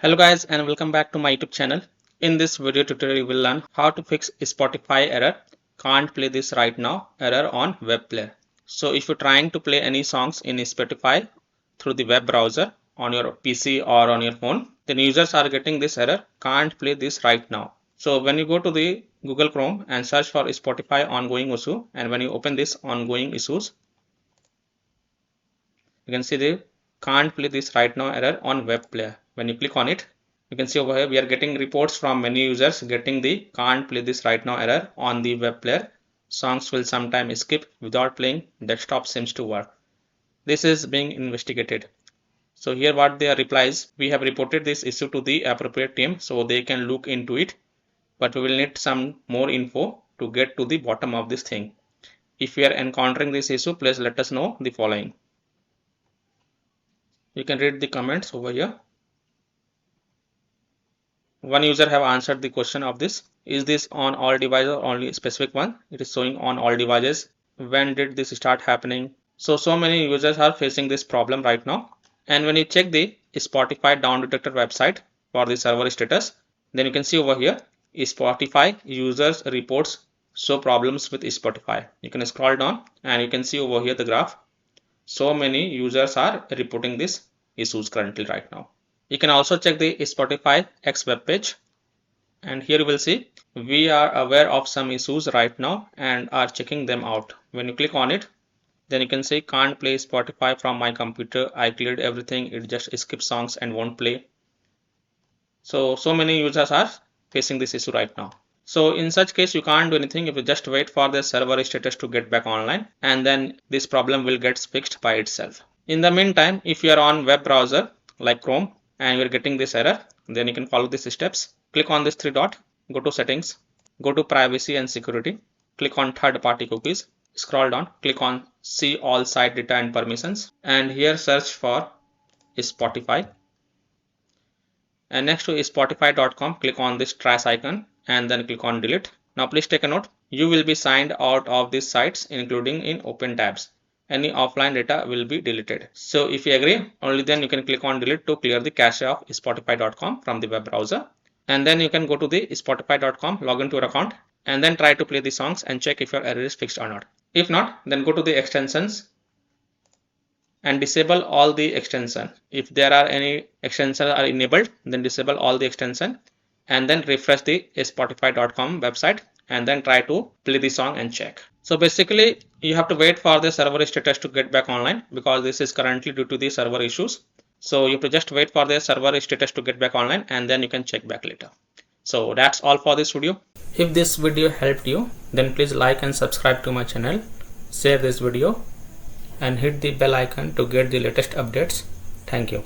Hello guys and welcome back to my YouTube channel. In this video tutorial you will learn how to fix Spotify error can't play this right now error on web player. So if you're trying to play any songs in Spotify through the web browser on your PC or on your phone, then users are getting this error can't play this right now. So when you go to the Google Chrome and search for Spotify ongoing issue, and when you open this ongoing issues, you can see the can't play this right now error on web player. When you click on it, you can see over here we are getting reports from many users getting the can't play this right now error on the web player. Songs will sometimes skip without playing, desktop seems to work. This is being investigated. So here what their replies, we have reported this issue to the appropriate team so they can look into it, but we will need some more info to get to the bottom of this thing. If we are encountering this issue, please let us know the following. You can read the comments over here. One user have answered the question of this. Is this on all devices or only a specific one? It is showing on all devices. When did this start happening? So many users are facing this problem right now. And when you check the Spotify Down Detector website for the server status, then you can see over here Spotify users reports show problems with Spotify. You can scroll down and you can see over here the graph. So many users are reporting this issues currently right now. You can also check the Spotify X web page, and here you will see we are aware of some issues right now and are checking them out. When you click on it, then you can say can't play Spotify from my computer. I cleared everything, it just skips songs and won't play. So many users are facing this issue right now. So in such case, you can't do anything. If you just wait for the server status to get back online, and then this problem will get fixed by itself. In the meantime, if you are on web browser like Chrome and you are getting this error, then you can follow these steps. Click on this three dot, go to settings, go to privacy and security, click on third party cookies, scroll down, click on see all site data and permissions, and here search for Spotify. And next to spotify.com, click on this trash icon and then click on delete. Now please take a note, you will be signed out of these sites including in open tabs. Any offline data will be deleted. So if you agree, only then you can click on delete to clear the cache of spotify.com from the web browser. And then you can go to the spotify.com, log into your account, and then try to play the songs and check if your error is fixed or not. If not, then go to the extensions and disable all the extension. If there are any extensions are enabled, then disable all the extension and then refresh the spotify.com website and then try to play the song and check. So basically you have to wait for the server status to get back online because this is currently due to the server issues. So you have to just wait for the server status to get back online and then you can check back later. So that's all for this video. If this video helped you, then please like and subscribe to my channel, share this video and hit the bell icon to get the latest updates. Thank you.